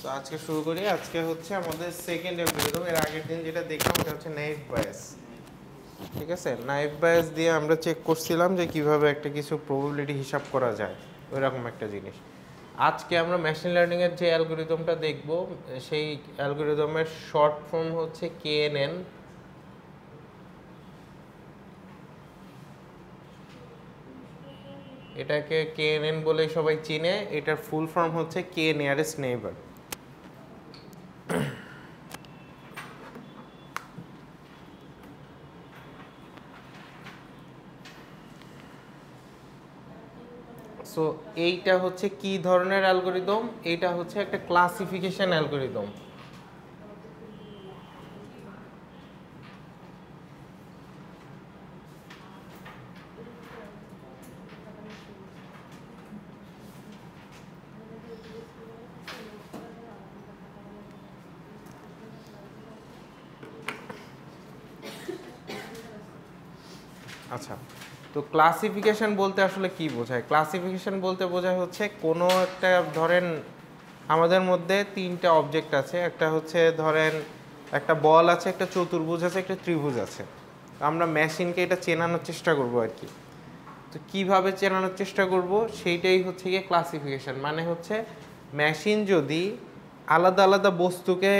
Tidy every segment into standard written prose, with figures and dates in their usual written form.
তো আজকে শুরু করি। আজকে হচ্ছে আমাদের সেকেন্ড অ্যালগরিদম। এর আগের দিন যেটা দেখলাম ওটা হচ্ছে নাইভ বায়াস। ঠিক আছে, নাইভ বায়াস দিয়ে আমরা চেক করছিলাম যে কিভাবে একটা কিছু প্রবাবিলিটি হিসাব করা যায়, ওই রকম একটা জিনিস। আজকে আমরা মেশিন লার্নিংয়ের যে অ্যালগরিদমটা দেখব, সেই অ্যালগরিদমের শর্ট ফর্ম হচ্ছে KNN। এটাকে KNN বলে সবাই চিনে। এটার ফুল ফর্ম হচ্ছে কে নিয়ারেস্ট নেইবার। সো এইটা হচ্ছে কি ধরনের অ্যালগরিদম? এইটা হচ্ছে একটা ক্লাসিফিকেশন অ্যালগরিদম। আচ্ছা, তো ক্লাসিফিকেশন বলতে আসলে কি বোঝায়? ক্লাসিফিকেশন বলতে বোঝায় হচ্ছে কোনো একটা, ধরেন আমাদের মধ্যে তিনটা অবজেক্ট আছে। একটা হচ্ছে ধরেন একটা বল আছে, একটা চতুর্ভুজ আছে, একটা ত্রিভুজ আছে। আমরা মেশিনকে এটা চেনানোর চেষ্টা করব আর কি। তো কীভাবে চেনানোর চেষ্টা করব সেইটাই হচ্ছে গিয়ে ক্লাসিফিকেশন। মানে হচ্ছে মেশিন যদি আলাদা আলাদা বস্তুকে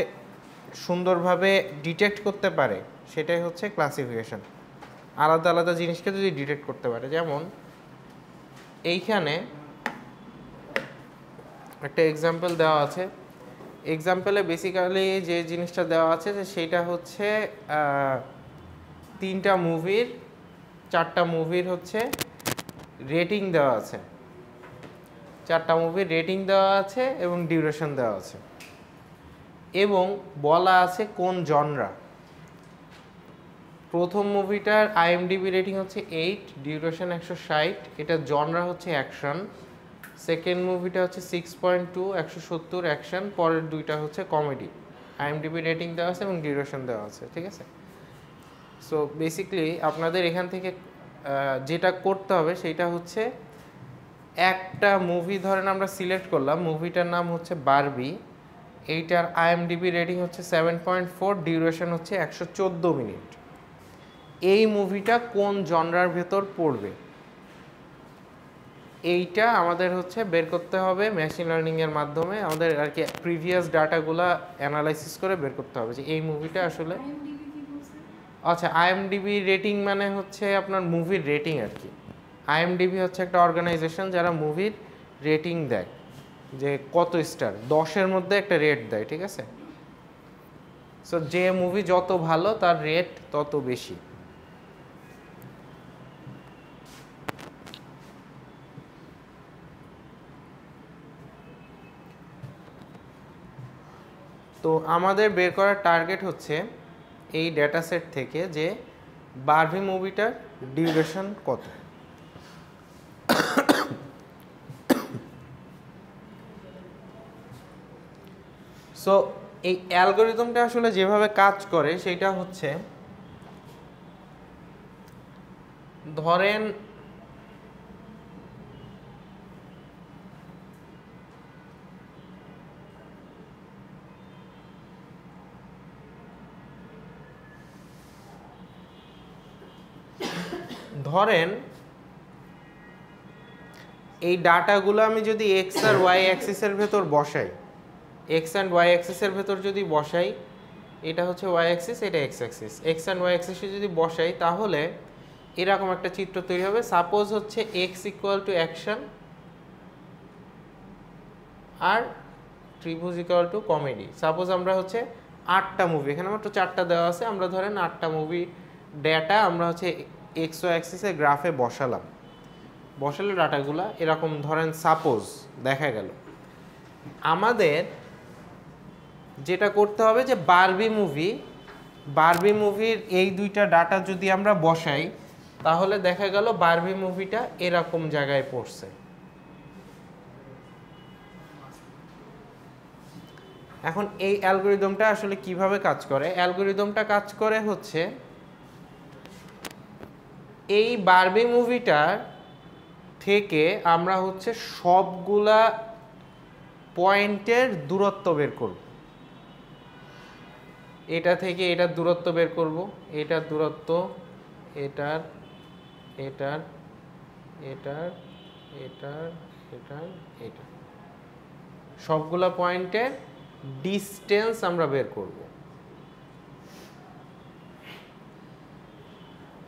সুন্দরভাবে ডিটেক্ট করতে পারে, সেটাই হচ্ছে ক্লাসিফিকেশন। আলাদা আলাদা জিনিসকে যদি ডিটেক্ট করতে পারে, যেমন এইখানে একটা এক্সাম্পল দেওয়া আছে। এক্সাম্পলে বেসিক্যালি যে জিনিসটা দেওয়া আছে যে সেইটা হচ্ছে তিনটা মুভির, চারটা মুভির হচ্ছে রেটিং দেওয়া আছে। চারটা মুভির রেটিং দেওয়া আছে এবং ডিউরেশন দেওয়া আছে, এবং বলা আছে কোন জনরা। প্রথম মুভিটার IMDb রেটিং হচ্ছে 8, ডিউরেশন 160, এটা জনরা হচ্ছে অ্যাকশন। সেকেন্ড মুভিটা হচ্ছে 6.2, 170 অ্যাকশন। পরের দুইটা হচ্ছে কমেডি। IMDb রেটিং দেওয়া আছে এবং ডিউরেশন দেওয়া আছে, ঠিক আছে। সো বেসিক্যালি আপনাদের এখান থেকে যেটা করতে হবে সেইটা হচ্ছে, একটা মুভি ধরেন আমরা সিলেক্ট করলাম, মুভিটার নাম হচ্ছে বারবি। এইটার IMDb রেটিং হচ্ছে 7.4, ডিউরেশন হচ্ছে 114 মিনিট। এই মুভিটা কোন জনরার ভেতর পড়বে, এইটা আমাদের হচ্ছে বের করতে হবে মেশিন লার্নিংয়ের মাধ্যমে। আমাদের আর কি প্রিভিয়াস ডাটাগুলা অ্যানালাইসিস করে বের করতে হবে যে এই মুভিটা আসলে। আচ্ছা, IMDb রেটিং মানে হচ্ছে আপনার মুভির রেটিং আর কি। IMDb হচ্ছে একটা অর্গানাইজেশন যারা মুভির রেটিং দেয়, যে কত স্টার, 10-এর মধ্যে একটা রেট দেয়, ঠিক আছে। সো যে মুভি যত ভালো তার রেট তত বেশি। তো আমাদের বের করার টার্গেট হচ্ছে এই ডেটা সেট থেকে যে বারবি মুভিটার ডিউরেশন কত। সো এই অ্যালগরিদমটা আসলে যেভাবে কাজ করে সেটা হচ্ছে, ধরেন এই ডাটাগুলো আমি যদি এক্স আর ওয়াই অ্যাক্সিসের ভেতর বসাই, এক্স অ্যান্ড ওয়াই অ্যাক্সিসের ভেতর যদি বসাই, এটা হচ্ছে ওয়াই অ্যাক্সিস, এটা X axis, X and Y অ্যাক্সিসে যদি বসাই তাহলে এরকম একটা চিত্র তৈরি হবে। সাপোজ হচ্ছে এক্স ইকুয়াল টু অ্যাকশন আর ত্রিভুজ ইকুয়াল টু কমেডি। সাপোজ আমরা হচ্ছে 8টা মুভি, এখানে মাত্র 4টা দেওয়া আছে, আমরা ধরেন 8টা মুভি ডেটা আমরা হচ্ছে এক্স ওয়াই অ্যাক্সিসের গ্রাফে বসালাম। বসালে ডাটাগুলা এরকম ধরেন সাপোজ দেখা গেল। আমাদের যেটা করতে হবে যে বারবি মুভির এই দুইটা ডাটা যদি আমরা বসাই তাহলে দেখা গেল বারবি মুভিটা এরকম জায়গায় পড়ছে। এখন এই অ্যালগরিদমটা আসলে কিভাবে কাজ করে? অ্যালগরিদমটা কাজ করে হচ্ছে, এই বারবি মুভিটার থেকে আমরা হচ্ছে সবগুলা পয়েন্টের দূরত্ব বের করব। এটা থেকে এটার দূরত্ব বের করব, এটার দূরত্ব, এটার এটার এটার এটার এটার এটা, সবগুলা পয়েন্টের ডিস্টেন্স আমরা বের করব।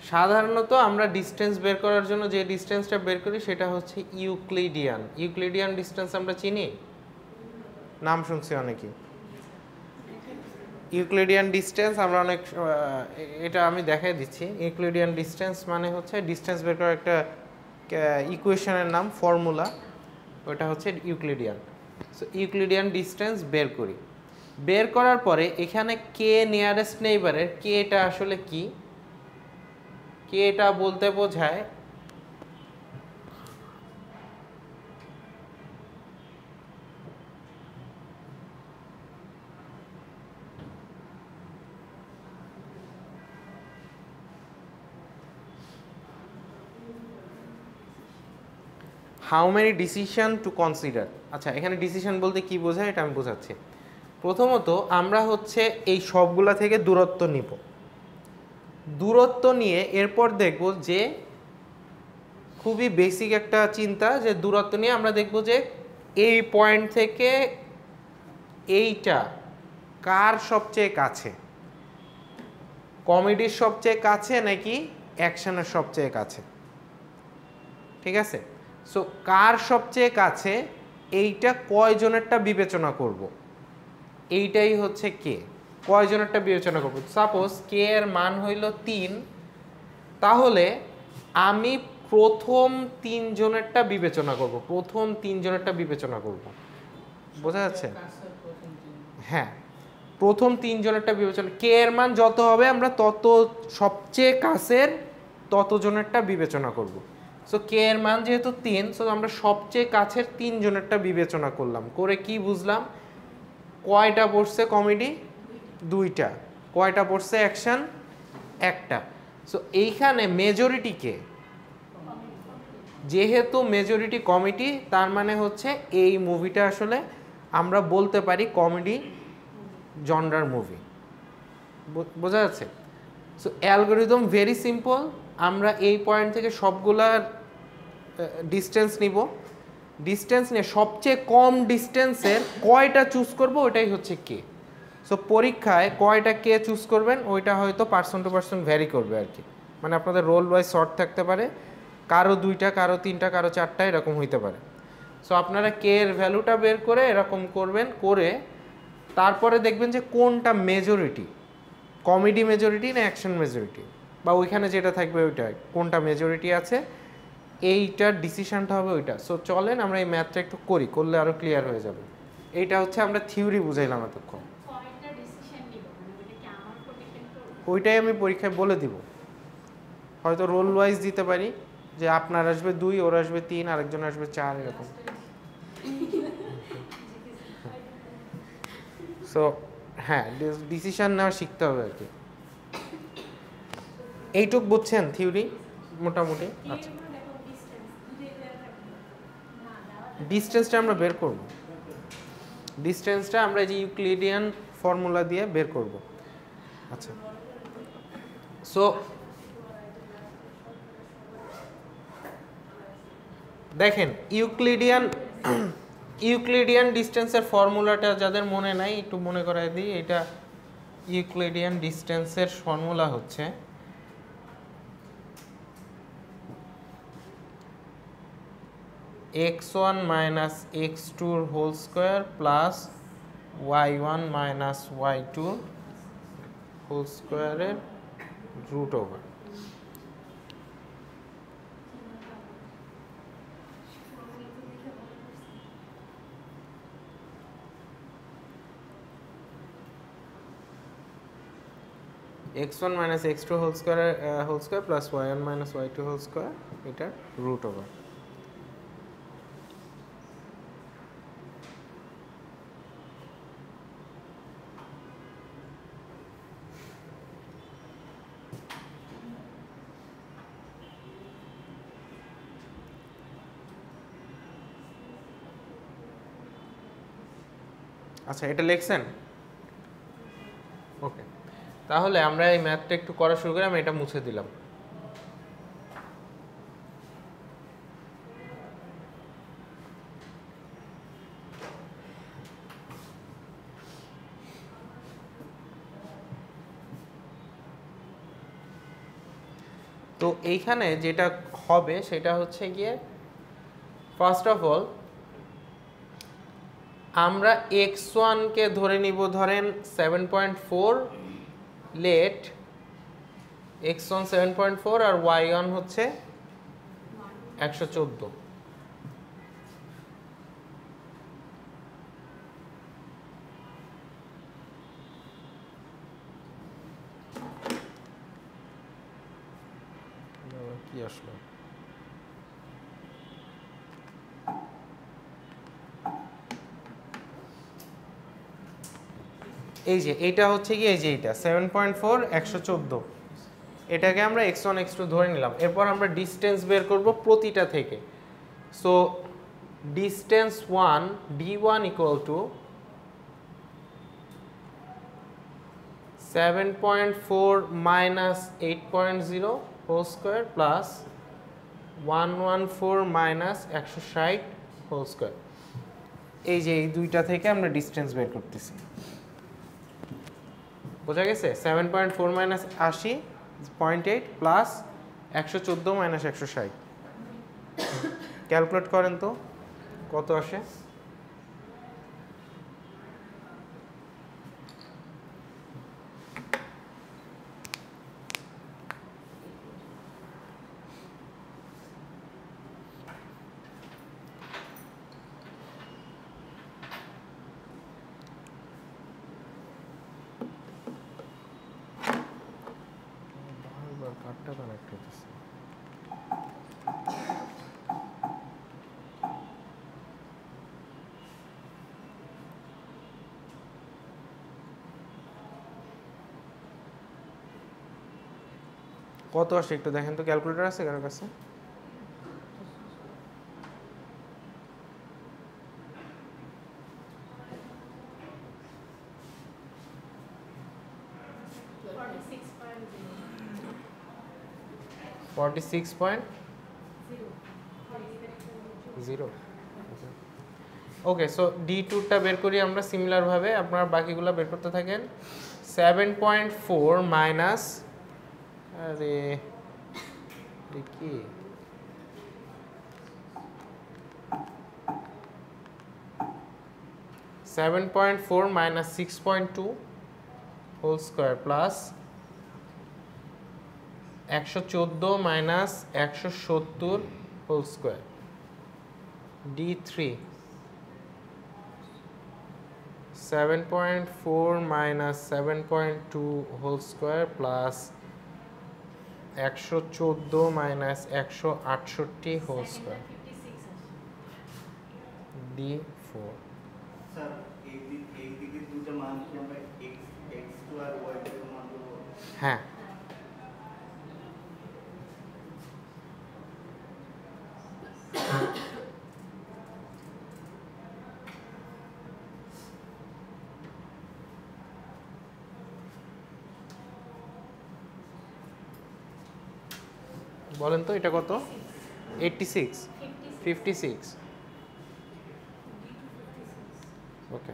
সাধারণত আমরা ডিস্টেন্স বের করার জন্য যে ডিস্টেন্সটা বের করি সেটা হচ্ছে ইউক্লিডিয়ান। ইউক্লিডিয়ান ডিস্টেন্স আমরা চিনি, নাম শুনছি অনেকেই। ইউক্লিডিয়ান ডিস্টেন্স আমরা অনেক, এটা আমি দেখাই দিচ্ছি। ইউক্লিডিয়ান ডিস্টেন্স মানে হচ্ছে ডিস্টেন্স বের করার একটা ইকুয়েশনের নাম, ফর্মুলা, ওটা হচ্ছে ইউক্লিডিয়ান। সো ইউক্লিডিয়ান ডিস্টেন্স বের করি, বের করার পরে এখানে কে নিয়ারেস্ট নেইবারের কে, এটা আসলে কি, কে এটা বলতে বোঝায় how many decision two consider. আচ্ছা, এখানে ডিসিশন বলতে কি বোঝায় এটা আমি বোঝাচ্ছি। প্রথমত আমরা হচ্ছে এই সবগুলা থেকে দূরত্ব নিব, দূরত্ব নিয়ে এরপর দেখব যে খুবই বেসিক একটা চিন্তা, যে দূরত্ব নিয়ে আমরা দেখব যে এই পয়েন্ট থেকে এইটা কার সবচেয়ে কাছে, কমেডির সবচেয়ে কাছে নাকি অ্যাকশনের সবচেয়ে কাছে। ঠিক আছে, সো কার সবচেয়ে কাছে এইটা কয়জনেরটা বিবেচনা করব, এইটাই হচ্ছে কে, কয়জনেরটা বিবেচনা করব। সাপোজ কে এর মান হইল 3, তাহলে আমি প্রথম 3 জনেরটা বিবেচনা করব, প্রথম 3 জনেরটা বিবেচনা করব। বোঝা যাচ্ছে? হ্যাঁ, প্রথম 3 জনেরটা বিবেচনা, কে এর মান যত হবে আমরা তত সবচেয়ে কাছের তত জনেরটা বিবেচনা করব। সো কে এর মান যেহেতু 3, সো আমরা সবচেয়ে কাছের 3 জনেরটা বিবেচনা করলাম, করে কি বুঝলাম, কয়টা পড়ছে কমেডি, 2টা, কয়টা পড়ছে অ্যাকশন, 1টা। সো এইখানে মেজরিটি কে, যেহেতু মেজরিটি কমেডি, তার মানে হচ্ছে এই মুভিটা আসলে আমরা বলতে পারি কমেডি জনরার মুভি। বোঝা যাচ্ছে? সো অ্যালগরিদম ভেরি সিম্পল, আমরা এই পয়েন্ট থেকে সবগুলার ডিস্টেন্স নিব, ডিস্টেন্স নিয়ে সবচেয়ে কম ডিস্টেন্সের কয়টা চুজ করব ওইটাই হচ্ছে কে। সো পরীক্ষায় কয়টা কে চুজ করবেন ওইটা হয়তো পার্সন টু পার্সন ভ্যারি করবে আর কি, মানে আপনাদের রোল ওয়াইজ শর্ট থাকতে পারে, কারো 2টা, কারো 3টা, কারো 4টা, এরকম হইতে পারে। সো আপনারা কে এর ভ্যালুটা বের করে এরকম করবেন, করে তারপরে দেখবেন যে কোনটা মেজরিটি, কমেডি মেজরিটি না অ্যাকশন মেজরিটি, বা ওইখানে যেটা থাকবে ওইটা কোনটা মেজরিটি আছে, এইটার ডিসিশনটা হবে ওইটা। সো চলেন আমরা এই ম্যাথটা একটু করি, করলে আরও ক্লিয়ার হয়ে যাবে। এইটা হচ্ছে আমরা থিওরি বুঝাইলাম এতক্ষণ, ওইটাই আমি পরীক্ষায় বলে দিব, হয়তো রোল ওয়াইজ দিতে পারি, যে আপনার আসবে 2, ওর আসবে 3, আরেকজন আসবে 4, এরকম। সো হ্যাঁ, ডিসিশন নেওয়া শিখতে হবে আর কি। এইটুক বুঝছেন থিওরি মোটামুটি? আচ্ছা, ডিস্টেন্সটা আমরা বের করব, ডিস্টেন্সটা আমরা এই যে ইউক্লিডিয়ান ফর্মুলা দিয়ে বের করব। আচ্ছা, সো দেখেন ইউক্লিডিয়ান ডিস্টেন্সের ফর্মুলাটা যাদের মনে নাই একটু মনে করাই দিই। এটা ইউক্লিডিয়ান ডিস্টেন্সের ফর্মুলা হচ্ছে x1 minus x2 whole square plus y1 minus y2 whole স্কোয়ারের root over. x1 minus x2 whole square plus y1 minus y2 whole square, এটা রুট ওভার। আচ্ছা, এটা লিখছেন? ওকে, তাহলে আমরা এই ম্যাথটা একটু করা শুরু করি। আমি এটা মুছে দিলাম। তো এইখানে যেটা হবে সেটা হচ্ছে গিয়ে, ফার্স্ট অফ অল আমরা x1-কে ধরে নিব ধরেন 7.4, লেট x1 7.4 আর y1 হচ্ছে 114। কি আসলো? এই যে এইটা হচ্ছে কি, এই যে এইটা 7.4 114, এটাকে আমরা x1 x2 ধরে নিলাম। এরপর আমরা ডিসটেন্স বের করব প্রতিটা থেকে। So distance 1 d1 equal to 7.4 minus 8.0 whole square plus 114 minus 160 whole square. এই যে এই দুইটা থেকে আমরা ডিসটেন্স বের করতেছি। বোঝা গেছে? 7.4 মাইনাস 80.8 প্লাস 114 মাইনাস 160। ক্যালকুলেট করেন তো কত আসে। কার্ডটা কানেক্ট হতেছে। কত আসে একটু দেখেন তো, ক্যালকুলেটর আছে কারোর কাছে? ওকে, সো D2টা বের করি আমরা সিমিলারভাবে, আপনারা বাকিগুলো বের করতে থাকেন। 7.4 মাইনাস, আরে কি 7.4 minus 6.2 whole square plus 114 minus 170 whole square. D3 7.4 minus 7.2 whole square plus 114 minus 168 whole square. D4 sir এই দিকে দুটো মান কি আমরা x2 আর y2 এর মান দেব? হ্যাঁ, বলেন তো এটা কত? 86 56। ওকে,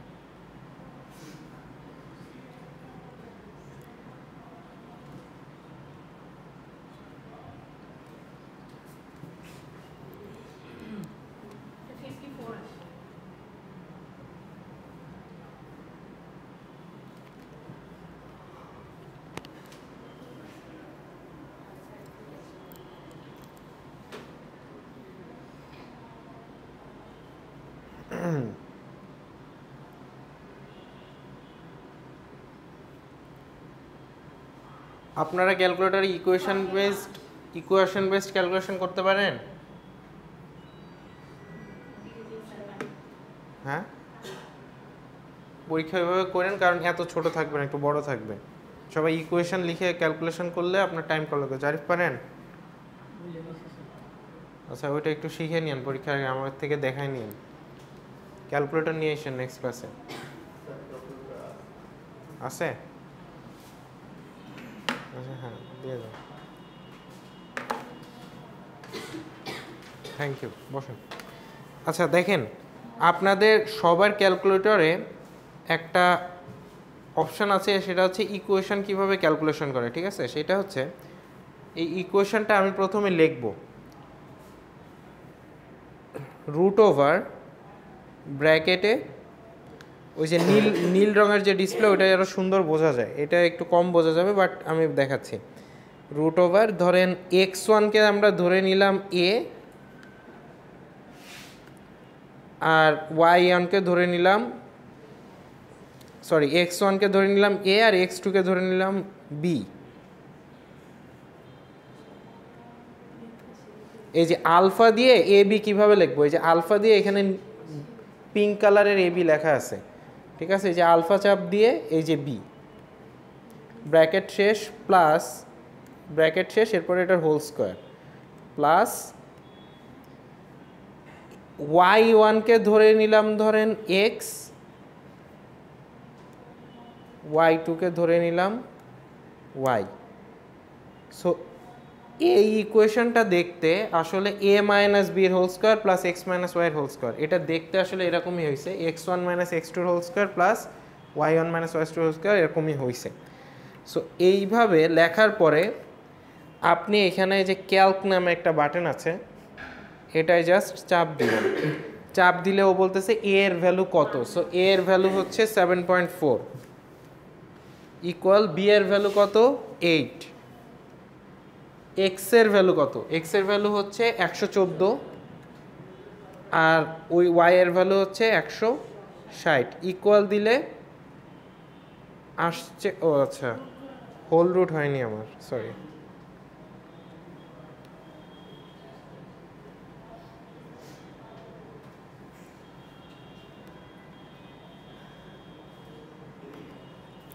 আপনারা ক্যালকুলেটরে ইকুয়েশন বেসড ক্যালকুলেশন করতে পারেন? হ্যাঁ, পরীক্ষা এভাবে করেন, কারণ এত ছোট থাকবে না, একটু বড় থাকবে। সবাই ইকুয়েশন লিখে ক্যালকুলেশন করলে আপনার টাইম কল লাগবে। জারিফ পারেন? আচ্ছা, ওইটা একটু শিখে নিন পরীক্ষার আগে, আমার থেকে দেখাই নিন। ক্যালকুলেটর নিয়ে এসেন নেক্সট ক্লাসে। আছে? আচ্ছা হ্যাঁ, দিয়ে দাও। থ্যাংক ইউ, বসেন। আচ্ছা দেখেন, আপনাদের সবার ক্যালকুলেটরে একটা অপশান আছে, সেটা হচ্ছে ইকুয়েশন কিভাবে ক্যালকুলেশন করে, ঠিক আছে? সেটা হচ্ছে এই ইকুয়েশনটা আমি প্রথমে লিখব, রুট ওভার ব্র্যাকেটে ওই যে নীল নীল রঙের যে ডিসপ্লে, ওটা আরও সুন্দর বোঝা যায়, এটা একটু কম বোঝা যাবে বাট আমি দেখাচ্ছি। রুট ওভার ধরেন x1-কে আমরা ধরে নিলাম a, আর y1-কে ধরে নিলাম, সরি x1-কে ধরে নিলাম a আর x2-কে ধরে নিলাম b। এই যে আলফা দিয়ে এ বি কীভাবে লিখবো, এই যে আলফা দিয়ে এখানে পিঙ্ক কালারের এ বি লেখা আছে, ঠিক আছে? এই যে আলফা চাপ দিয়ে এই যে বি, ব্র্যাকেট শেষ, প্লাস ব্র্যাকেট শেষ, এরপরে এটার হোল স্কোয়ার, প্লাস y1-কে ধরে নিলাম ধরেন x, y2-কে ধরে নিলাম y। সো এই ইকুয়েশনটা দেখতে আসলে a মাইনাস বি এর whole square plus X minus Y এর হোল স্কোয়ার, এটা দেখতে আসলে এরকমই হয়েছে, x1 minus x2 whole square plus y1 minus y2 whole square, এরকমই হয়েছে। সো এইভাবে লেখার পরে আপনি এখানে যে ক্যালক নামে একটা বাটন আছে, এটাই জাস্ট চাপ দিবেন। চাপ দিলে ও বলতেছে a এর ভ্যালু কত। সো a এর ভ্যালু হচ্ছে 7.4 ইকুয়াল b এর ভ্যালু কত 8, x এর ভ্যালু কত, x এর ভ্যালু হচ্ছে 114, আর ওই y এর ভ্যালু হচ্ছে 160, ইকুয়াল দিলে আসছে, ও আচ্ছা হোল রুট হয়নি আমার, সরি।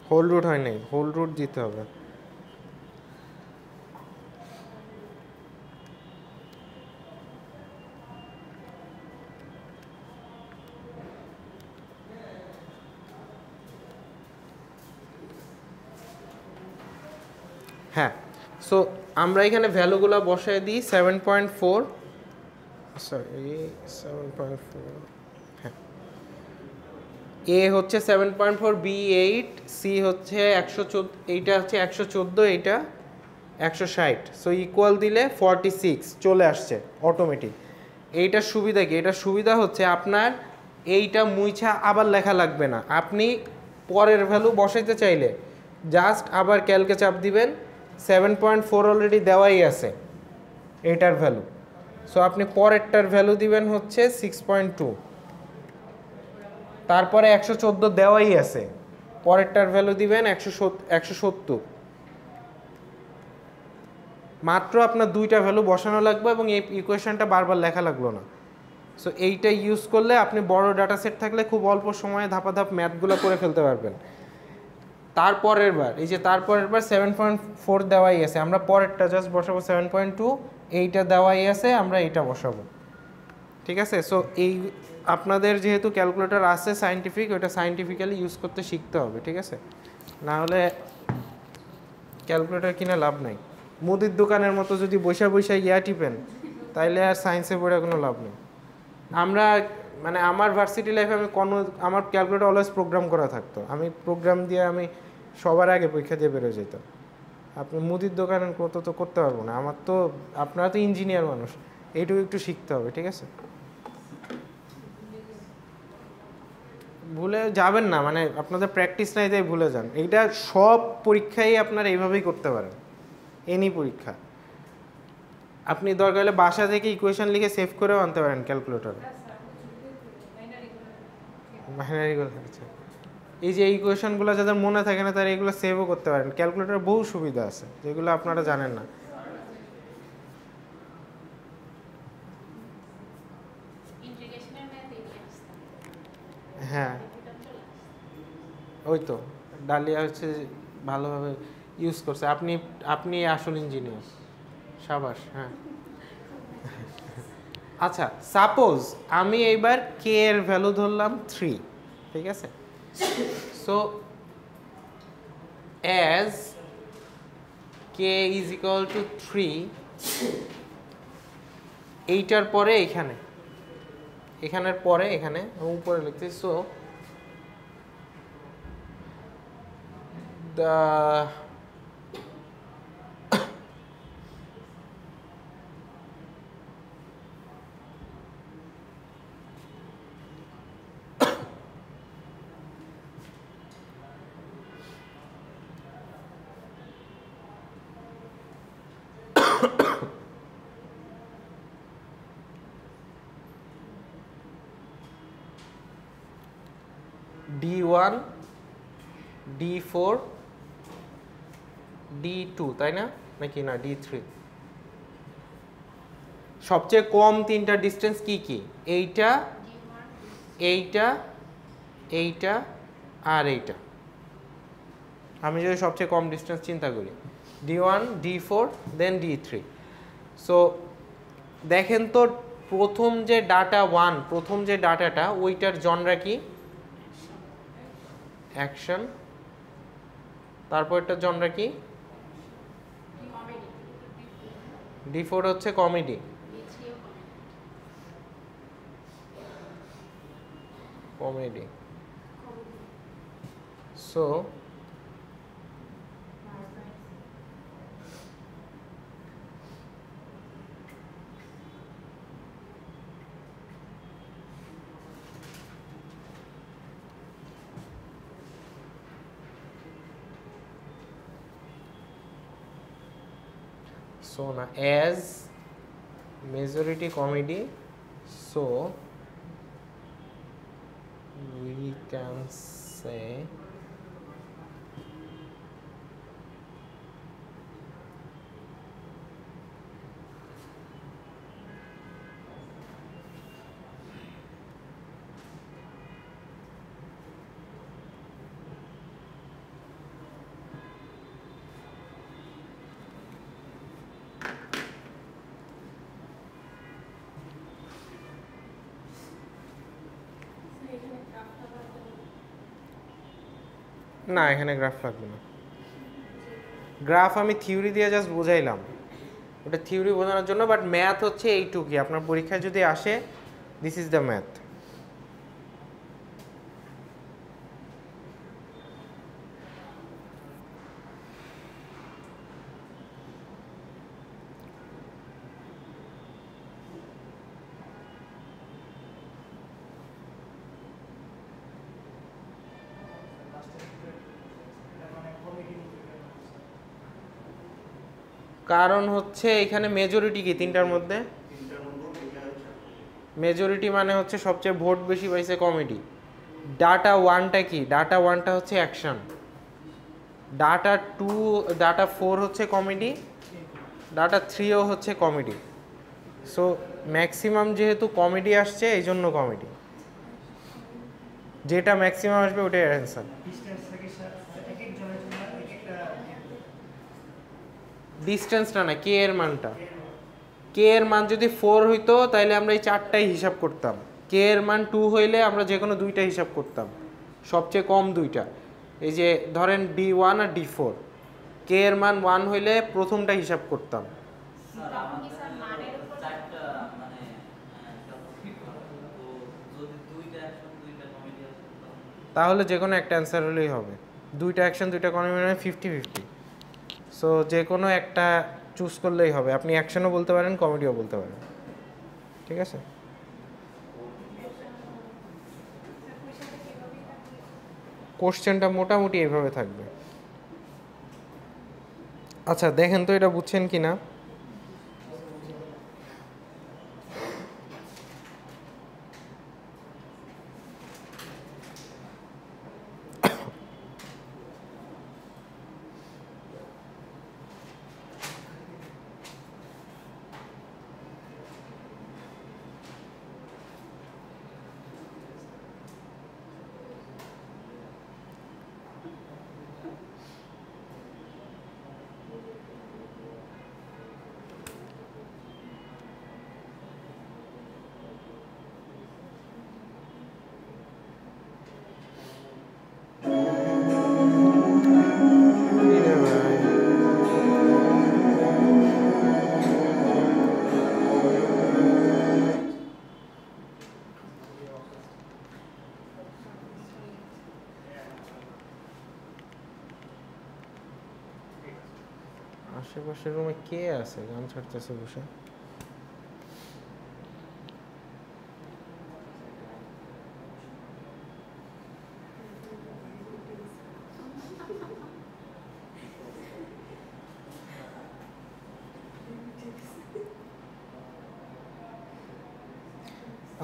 হোল রুট হয় নাই, হোল রুট দিতে হবে। হ্যাঁ, সো আমরা এখানে ভ্যালুগুলো বসায় দিই 7.4, সরি 7.4, হ্যাঁ, এ হচ্ছে 7.4, বি 8, সি হচ্ছে 114, এইটা হচ্ছে 114, এইটা 160, সো ইকুয়াল দিলে 46 চলে আসছে অটোমেটিক। এইটার সুবিধা কি? এটার সুবিধা হচ্ছে আপনার এইটা মুইছা আবার লেখা লাগবে না, আপনি পরের ভ্যালু বসাইতে চাইলে জাস্ট আবার ক্যালকে চাপ দিবেন, 7.4 অলরেডি দেওয়াই আছে এইটার ভ্যালু, সো আপনি পরেরটার ভ্যালু দিবেন হচ্ছে 6.2, তারপরে 114 দেওয়াই আছে, পরেরটার ভ্যালু দিবেন 170, মাত্র আপনার দুইটা ভ্যালু বসানো লাগবে এবং এই ইকুয়েশনটা বারবার লেখা লাগলো না। সো এইটা ইউজ করলে আপনি বড় ডাটা সেট থাকলে খুব অল্প সময়ে ধাপাধাপ ম্যাথগুলো করে ফেলতে পারবেন। তারপরের বার এই যে তারপরের বার 7.4 দেওয়াই আছে, আমরা পরেরটা জাস্ট বসাবো 7.2, এইটা দেওয়াই আছে, আমরা এইটা বসাবো, ঠিক আছে? সো এই আপনাদের যেহেতু ক্যালকুলেটর আছে সায়েন্টিফিক, ওটা সায়েন্টিফিক্যালি ইউজ করতে শিখতে হবে, ঠিক আছে? না হলে ক্যালকুলেটর কিনে লাভ নাই। মুদির দোকানের মতো যদি বৈশা বৈশা ইয়া টিপেন, তাইলে আর সায়েন্সে পড়ে কোনো লাভ নেই। আমরা মানে আমার ভার্সিটি লাইফে আমি আমার ক্যালকুলেটর অলওয়েজ প্রোগ্রাম করা থাকতো, আমি প্রোগ্রাম দিয়ে আমি সবার আগে পরীক্ষা দিয়ে বেরো যেতাম। আপনি মুদির দোকানের মতো তো করতে পারবো না, আমার তো, আপনারা তো ইঞ্জিনিয়ার মানুষ, এইটুকু একটু শিখতে হবে, ঠিক আছে? ভুলে যাবেন না, মানে আপনাদের প্র্যাকটিস নাই তাই ভুলে যান, এইটা সব পরীক্ষাই আপনারা এইভাবেই করতে পারেন, এনি পরীক্ষা। আপনি দরকার হলে বাসা থেকে ইকুয়েশন লিখে সেভ করেও আনতে পারেন ক্যালকুলেটরে, বাইনারিগুলো আছে। এই যে ইকুয়েশনগুলো যাদের মনে থাকে না তারা এগুলো সেভও করতে পারেন, ক্যালকুলেটরে বহু সুবিধা আছে যেগুলো আপনারা জানেন না। হ্যাঁ ওই তো ডালিয়া হচ্ছে ভালোভাবে ইউজ করছে, আপনি আসল ইঞ্জিনিয়ার, সাবাস। হ্যাঁ আচ্ছা, সাপোজ আমি এইবার কে এর ভ্যালু ধরলাম 3, ঠিক আছে? So as K is equal to 3, এইটার পরে এখানে, এখানের পরে এখানে উপরে লিখছি। So the D1 D4 D2 তাই না, নাকি না D3? সবচেয়ে কম তিনটা ডিস্টেন্স কি কি? এইটা, এইটা, এইটা আর এইটা। আমি যদি সবচেয়ে কম ডিস্টেন্স চিন্তা করি, D1 D4 দেন D3। সো দেখেন তো প্রথম যে ডাটা 1, প্রথম যে ডাটাটা ওইটার জনরা কি? অ্যাকশন। তারপরটা জনরা কি? D4 হচ্ছে কমেডি। কমেডি। সো না, as majority comedy, so we can say না, এখানে গ্রাফ লাগবে না। গ্রাফ আমি থিওরি দিয়ে জাস্ট বুঝাইলাম, ওটা থিওরি বোঝানোর জন্য। বাট ম্যাথ হচ্ছে এইটুকুই, আপনার পরীক্ষায় যদি আসে দিস ইজ দ্য ম্যাথ। কারণ হচ্ছে এখানে মেজরিটি কি তিনটার মধ্যে? মেজরিটি মানে হচ্ছে সবচেয়ে ভোট বেশি পাইছে কমেডি। ডাটা ওয়ানটা কি? ডাটা ওয়ানটা হচ্ছে অ্যাকশন। ডাটা 2, ডাটা 4 হচ্ছে কমেডি, ডাটা 3ও হচ্ছে কমেডি। সো ম্যাক্সিমাম যেহেতু কমেডি আসছে এই জন্য কমেডি, যেটা ম্যাক্সিমাম আসবে ওটাই অ্যান্সার। ডিস্টেন্সটা না, কে এর মানটা। কে এর মান যদি 4 হইতো তাহলে আমরা এই চারটাই হিসাব করতাম। কে এর মান 2 হইলে আমরা যে কোনো দুইটা হিসাব করতাম, সবচেয়ে কম দুইটা। এই যে ধরেন D1 আর D4, কে এর মান 1 হইলে প্রথমটা হিসাব করতাম। তাহলে যে কোনো একটা অ্যান্সার হলেই হবে। দুইটা অ্যাকশন দুইটা কমেডি মানে 50-50। সো যে কোনো একটা চুজ করলেই হবে। আপনি অ্যাকশনও বলতে পারেন, কমেডিও বলতে পারেন, ঠিক আছে? কোশ্চেনটা মোটামুটি এইভাবে থাকবে। আচ্ছা দেখেন তো এটা বুঝছেন কি না। আশেপাশের রুমে কে আছে গান ছাড়তেছে বসে?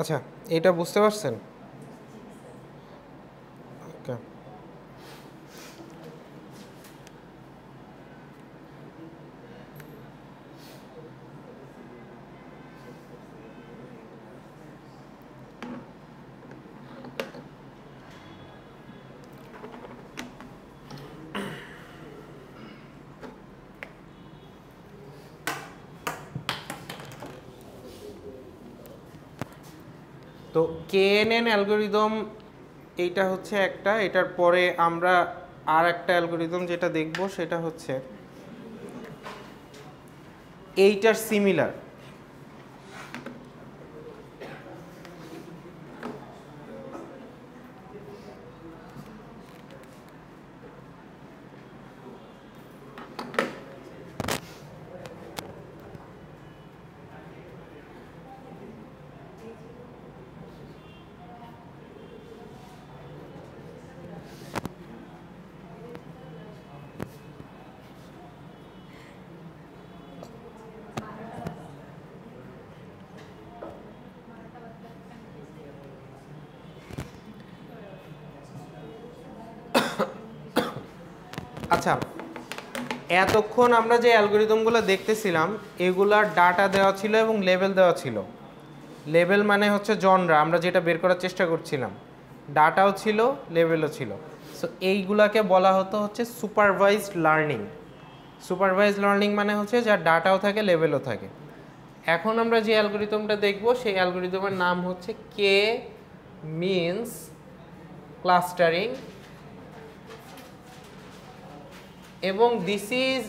আচ্ছা, এটা বুঝতে পারছেন? ওকে। তো কেএনএন অ্যালগোরিদম এইটা হচ্ছে একটা, এটার পরে আমরা আর একটা অ্যালগোরিদম যেটা দেখব সেটা হচ্ছে এইটার সিমিলার। আচ্ছা, এতক্ষণ আমরা যে অ্যালগোরিদমগুলো দেখতেছিলাম এগুলার ডাটা দেওয়া ছিল এবং লেভেল দেওয়া ছিল। লেভেল মানে হচ্ছে জনরা, আমরা যেটা বের করার চেষ্টা করছিলাম, ডাটাও ছিল, লেভেলও ছিল। সো এইগুলাকে বলা হতো হচ্ছে সুপারভাইজড লার্নিং। সুপারভাইজড লার্নিং মানে হচ্ছে যার ডাটাও থাকে, লেভেলও থাকে। এখন আমরা যে অ্যালগোরিদমটা দেখব সেই অ্যালগোরিদমের নাম হচ্ছে কে মিনস ক্লাস্টারিং, এবং দিস ইজ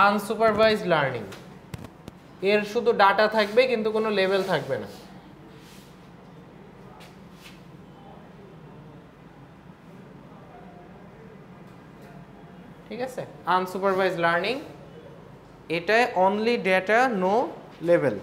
আনসুপারভাইজড লার্নিং। এর শুধু ডাটা থাকবে কিন্তু কোনো লেভেল থাকবে না। ঠিক আছে, আনসুপারভাইজড লার্নিং, এটায় অনলি ডেটা, নো লেভেল।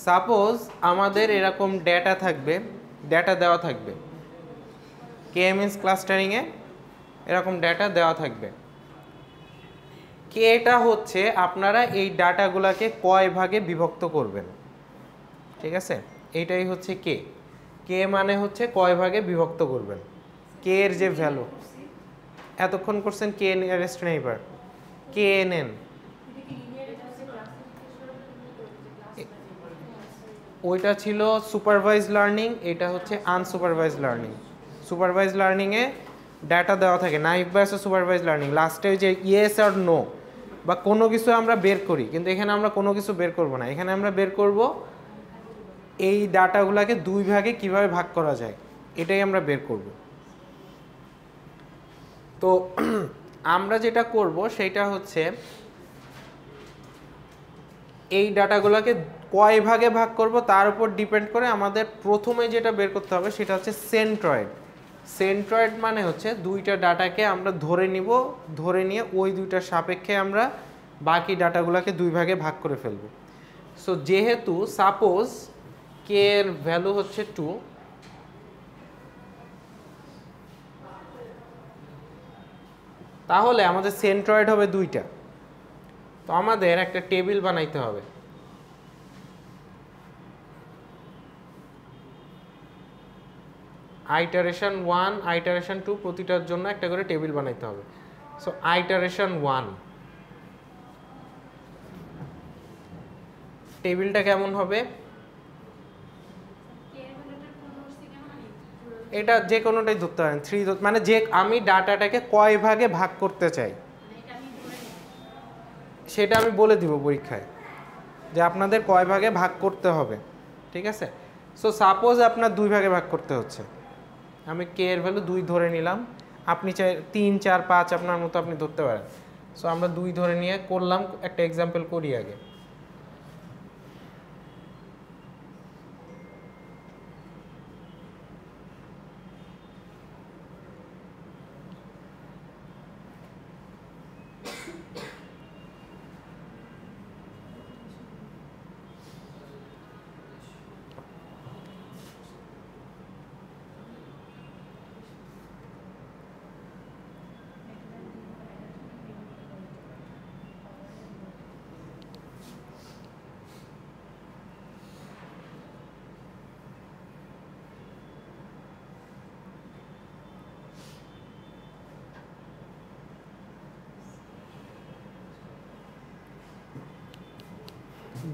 সাপোজ আমাদের এরকম ডেটা থাকবে, ডেটা দেওয়া থাকবে, কেএমএস ক্লাস্টারিংয়ে এরকম ডেটা দেওয়া থাকবে। কেটা হচ্ছে আপনারা এই ডাটাগুলোকে কয় ভাগে বিভক্ত করবেন। ঠিক আছে, এইটাই হচ্ছে কে। কে মানে হচ্ছে কয় ভাগে বিভক্ত করবেন। কে এর যে ভ্যালু এতক্ষণ করছেন কে নিয়ারেস্ট নেইবার, কে নেন, ওইটা ছিল সুপারভাইজ লার্নিং, এটা হচ্ছে আনসুপারভাইজ লার্নিং। সুপারভাইজ লার্নিংয়ে ডাটা দেওয়া থাকে, নাইভ বায়াস সুপারভাইজ লার্নিং, লাস্টে ওই যে ইয়েস আর নো বা কোনো কিছু আমরা বের করি, কিন্তু এখানে আমরা কোনো কিছু বের করব না। এখানে আমরা বের করব এই ডাটাগুলোকে দুই ভাগে কিভাবে ভাগ করা যায়, এটাই আমরা বের করব। তো আমরা যেটা করব সেটা হচ্ছে এই ডাটাগুলোকে কয় ভাগে ভাগ করব তার উপর ডিপেন্ড করে আমাদের প্রথমে যেটা বের করতে হবে সেটা হচ্ছে সেন্ট্রয়েড। সেন্ট্রয়েড মানে হচ্ছে দুইটা ডাটাকে আমরা ধরে নিব, ধরে নিয়ে ওই দুইটার সাপেক্ষে আমরা বাকি ডাটাগুলোকে দুই ভাগে ভাগ করে ফেলব। সো যেহেতু সাপোজ কে এর ভ্যালু হচ্ছে 2, তাহলে আমাদের সেন্ট্রয়েড হবে দুইটা। তো আমাদের একটা টেবিল বানাইতে হবে। আইটারেশন 1, আইটারেশন 2 প্রতিটার জন্য একটা করে টেবিল বানাইতে হবে। সো আইটারেশন 1 টেবিলটা কেমন হবে? এটা যে কোনোটাই ধরতে পারেন 3 মানে যে আমি ডাটাটাকে কয় ভাগে ভাগ করতে চাই সেটা আমি বলে দিব পরীক্ষায় যে আপনাদের কয় ভাগে ভাগ করতে হবে, ঠিক আছে। সো সাপোজ আপনার 2 ভাগে ভাগ করতে হচ্ছে, আমি কে এর ভ্যালু 2 ধরে নিলাম, আপনি চাই 3 4 5 আপনার মতো আপনি ধরতে পারেন। সো আমরা 2 ধরে নিয়ে করলাম, একটা এক্সাম্পল করি আগে।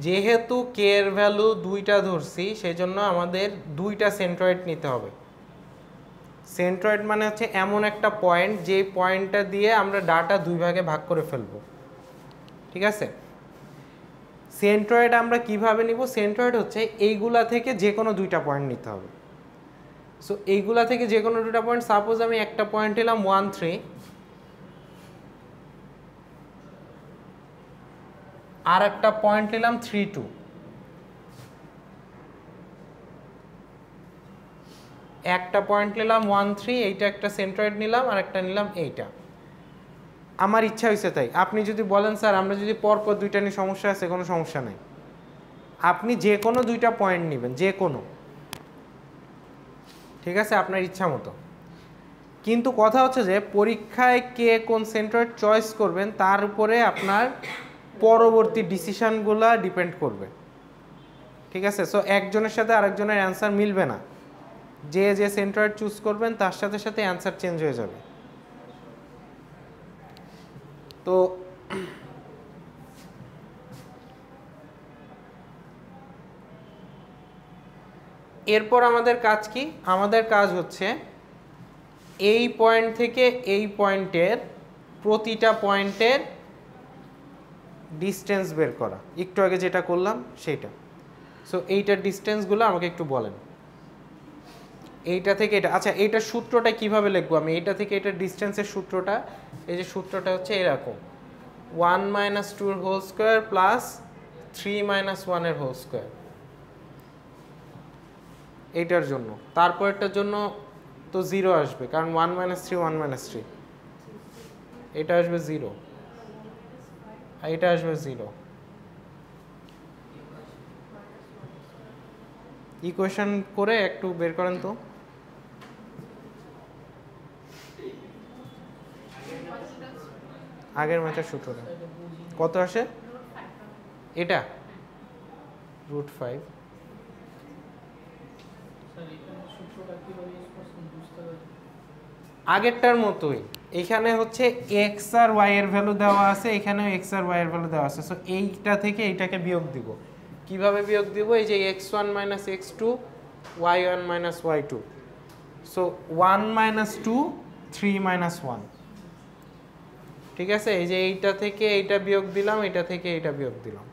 যেহেতু কে এর ভ্যালু 2টা ধরছি সেই জন্য আমাদের 2টা সেন্ট্রয়েড নিতে হবে। সেন্ট্রয়েড মানে হচ্ছে এমন একটা পয়েন্ট যে পয়েন্টটা দিয়ে আমরা ডাটা 2 ভাগে ভাগ করে ফেলবো, ঠিক আছে। সেন্ট্রয়েড আমরা কিভাবে নিব? সেন্ট্রয়েড হচ্ছে এইগুলা থেকে যে কোনো 2টা পয়েন্ট নিতে হবে। সো এইগুলা থেকে যে কোনো 2টা পয়েন্ট, সাপোজ আমি একটা পয়েন্ট নিলাম 1 3, আর একটা পয়েন্ট নিলাম 3 2, একটা পয়েন্ট নিলাম 1 3, এইটা একটা সেন্ট্রয়েড নিলাম, আর একটা নিলাম এইটা। আমার ইচ্ছা হয়েছে তাই। আপনি যদি বলেন স্যার আমরা যদি পরপর 2টা নিয়ে সমস্যা আছে, কোনো সমস্যা নেই, আপনি যে কোনো 2টা পয়েন্ট নেবেন, যে কোনো, ঠিক আছে, আপনার ইচ্ছা মতো। কিন্তু কথা হচ্ছে যে পরীক্ষায় কে কোন সেন্ট্রয়েড চয়েস করবেন তার উপরে আপনার পরবর্তী ডিসিশনগুলো ডিপেন্ড করবে, ঠিক আছে। সো একজনের সাথে আরেকজনের অ্যান্সার মিলবে না, যে যে সেন্ট্রয়েড চুজ করবেন তার সাথে সাথে অ্যান্সার চেঞ্জ হয়ে যাবে। তো এরপর আমাদের কাজ কি? আমাদের কাজ হচ্ছে এই পয়েন্ট থেকে এই পয়েন্টের প্রতিটা পয়েন্টের ডিস্টেন্স বের করা, একটু আগে যেটা করলাম সেইটা। সো এইটার ডিস্টেন্সগুলো আমাকে একটু বলেন, এইটা থেকে এটা। আচ্ছা, এইটার সূত্রটা কিভাবে লিখবো আমি? এইটা থেকে এটার ডিস্টেন্সের সূত্রটা, এই যে সূত্রটা হচ্ছে এরকম, 1 - 2 হোল স্কোয়ার প্লাস 3 - 1 এর হোল স্কোয়ার, এইটার জন্য। তারপরটার জন্য তো 0 আসবে, কারণ 1 - 3 1 - 3, এটা আসবে 0, আর এটা আসবে 0। ইকুয়েশন করে একটু বের করেন তো। আগের ম্যাথের সূত্রটা কত আসে? এটা √5। আগেরটার মতোই, এখানে হচ্ছে এক্স আর ওয়াই এর ভ্যালু দেওয়া আছে, এখানেও এক্স আর ওয়াই এর ভ্যালু দেওয়া আছে। সো এইটা থেকে এইটাকে বিয়োগ দিব। কিভাবে বিয়োগ দিব? এই যে x1 - x2, y1 - y2, so 1 - 2 3 - 1, ঠিক আছে। এই যে এইটা থেকে এইটা বিয়োগ দিলাম, এটা থেকে এইটা বিয়োগ দিলাম।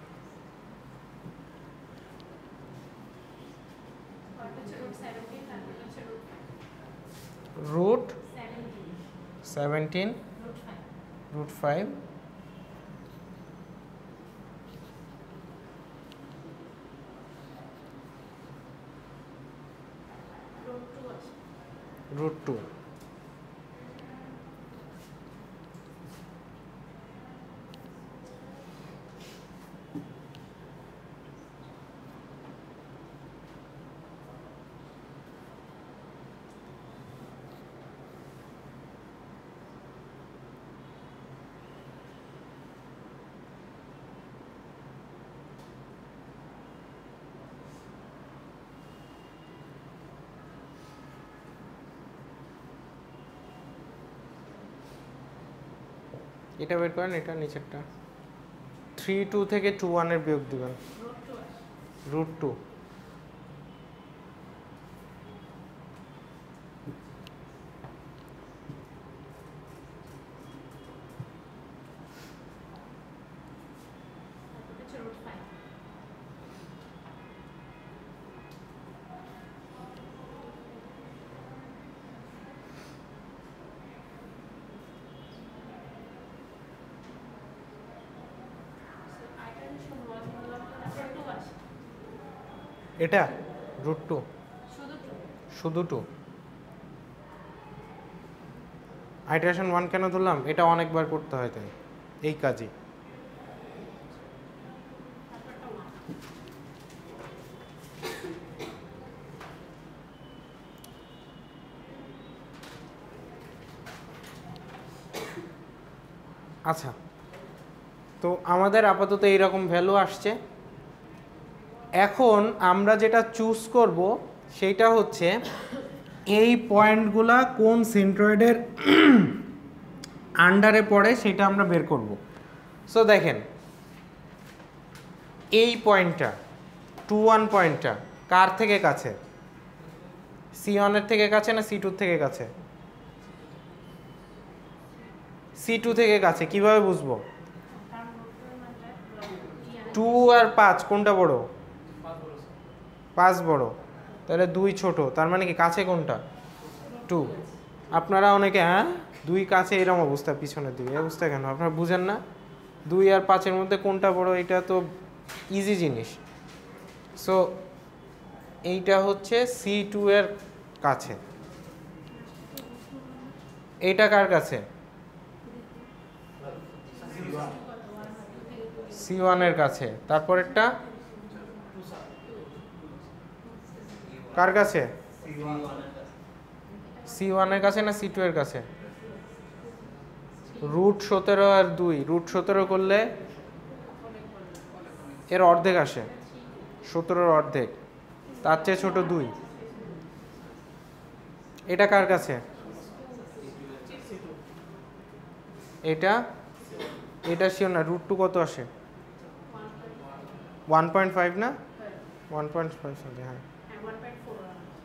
√17 √5, √2। এটা বের করেন, এটা নিচেরটা। 3 2 থেকে 2 1 এর বিয়োগ দিবেন, √2। এটা রুট টু, শুধু টু। আইটারেশন 1 কেন ধরলাম? এটা অনেকবার করতে হয় তাই, এই কাজই। আচ্ছা, তো আমাদের আপাতত এইরকম ভ্যালু আসছে। এখন আমরা যেটা চুজ করব সেইটা হচ্ছে এই পয়েন্টগুলা কোন সেন্ট্রয়েডের আন্ডারে পড়ে সেটা আমরা বের করব। সো দেখেন, এই পয়েন্টটা 2 1 পয়েন্টটা কার থেকে কাছে? C1 এর থেকে কাছে না C2 থেকে কাছে? C2 থেকে কাছে। কিভাবে বুঝবো? 2 আর 5 কোনটা বড়? 5 বড়, তাহলে 2 ছোট, তার মানে কি কাছে কোনটা? 2। আপনারা অনেকে হ্যাঁ 2 কাছে এরকম অবস্থা, পিছনের দিকে এই অবস্থা কেন? আপনারা বুঝেন না 2 আর 5-এর মধ্যে কোনটা বড়? এটা তো ইজি জিনিস। সো এইটা হচ্ছে C2 এর কাছে। এইটা কার কাছে? C1 এর কাছে। তারপরেরটা কার কাছে? C1 এর কাছে না C2 এর কাছে? রুট 17 আর 2, রুট 17 করলে এর অর্ধেক আসে, 17-র অর্ধেক, তার চেয়ে ছোট 2। এটা কার কাছে? এটা এটা শিওর না, রুট 2 কত আসে? 1.5 না? 1.5 সামথিং, হ্যাঁ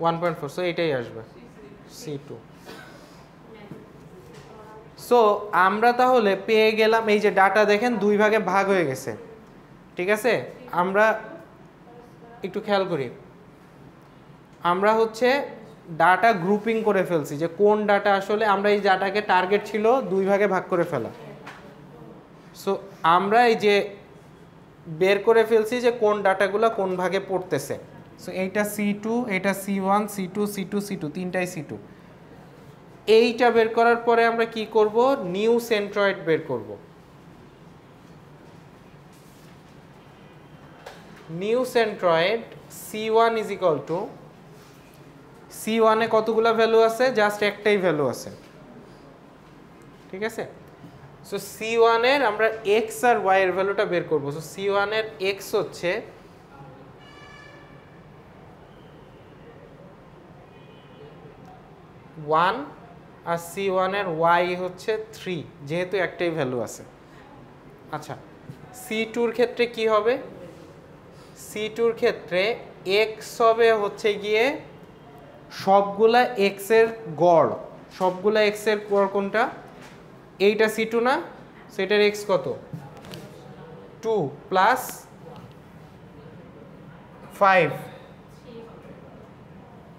1.4। সো এটাই আসবে C2। সো আমরা তাহলে পেয়ে গেলাম, এই যে ডাটা দেখেন 2 ভাগে ভাগ হয়ে গেছে, ঠিক আছে? আমরা একটু খেয়াল করি, আমরা হচ্ছে ডাটা গ্রুপিং করে ফেলছি যে কোন ডাটা আসলে, আমরা এই ডাটাকে টার্গেট ছিল 2 ভাগে ভাগ করে ফেলা। সো আমরা এই যে বের করে ফেলছি যে কোন ডাটাগুলো কোন ভাগে পড়তেছে। সো এইটা C2, এটা C1, C2, C2, C2, তিনটাই C2। এইটা বের করার পরে আমরা কি করব? নিউ সেন্ট্রয়েড বের করব। New centroid C1 is equal to, C1 এ কতগুলো ভ্যালু আছে? জাস্ট একটাই ভ্যালু আছে, ঠিক আছে? সো C1 এর আমরা x আর y এর ভ্যালুটা বের করব। সো C1 এর x হচ্ছে 1 আর C1 এর y হচ্ছে 3, যেহেতু একটাই ভ্যালু আছে। আচ্ছা, C2 এর ক্ষেত্রে কি হবে? C2 এর ক্ষেত্রে x হবে হচ্ছে গিয়ে সবগুলা x এর গড়, সবগুলা x এর গড় কোনটা? এইটা C2 না? সেটার x কত? 2 প্লাস 5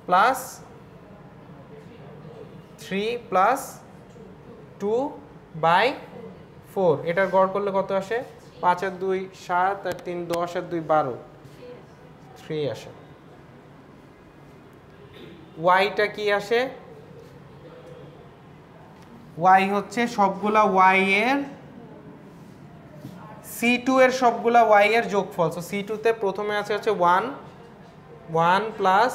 প্লাস 3 প্লাস 2/4। এটার গড় করলে কত আসে? 5 আর 2 7 আর 3 10 আর 2 12, 3 আসে। ওয়াইটা কি আসে? ওয়াই হচ্ছে সবগুলা ওয়াই এর, C2 এর সবগুলা ওয়াই এর যোগফল। সো C2 তে প্রথমে আছে হচ্ছে 1 1 প্লাস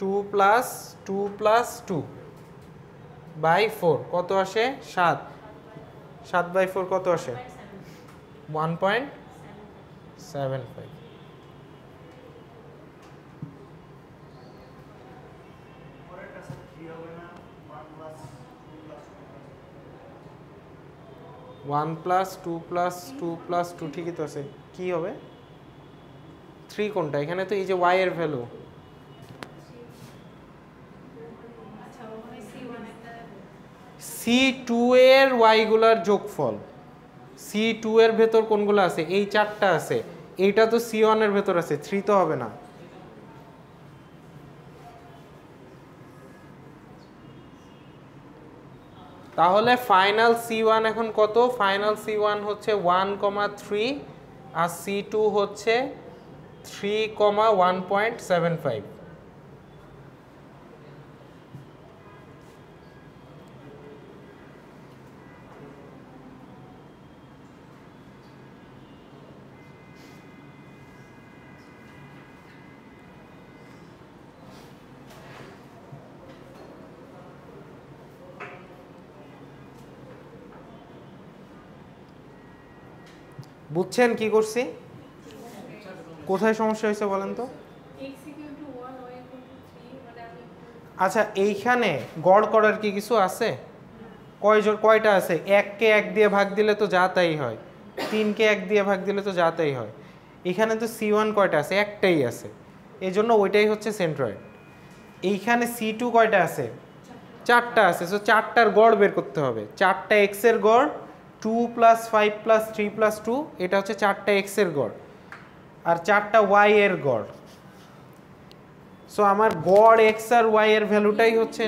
2 প্লাস 2 প্লাস 2/4 কত আসে? 7। 7/4 কত আসে? 1.75। 1 প্লাস 2 প্লাস 2 প্লাস 2 ঠিকই তো আছে। কি হবে 3 কোনটা? এখানে তো এই যে y এর ভ্যালু, C2 এর y গুলার যোগফল, C2 এর ভেতর কোনগুলো আছে? এই 4টা আছে। এইটা তো C1 এর ভেতর আছে, 3 তো হবে না। তাহলে ফাইনাল C1 এখন কত? ফাইনাল C1 হচ্ছে 1,3 আর C2 হচ্ছে 3,1.75। বুঝছেন কি করছি? কোথায় সমস্যা হয়েছে বলেন তো? আচ্ছা, এইখানে গড় করার কি কিছু আছে? কয়টা আছে? 1কে 1 দিয়ে ভাগ দিলে তো যা তাই হয়, 3কে 1 দিয়ে ভাগ দিলে তো যা তাই হয়। এখানে তো C1 কয়টা আছে? একটাই আছে, এই জন্য ওইটাই হচ্ছে সেন্ট্রয়েড। এইখানে C2 কয়টা আছে? 4টা আছে। সো 4টার গড় বের করতে হবে। 4টা এক্স এর গড় 2 + 5 + 3 + 2, এটা হচ্ছে 4টা এক্স এর গড়, আর 4টা ওয়াই এর গড়। সো আমার গড় এক্স আর ওয়াই এর ভ্যালুটাই হচ্ছে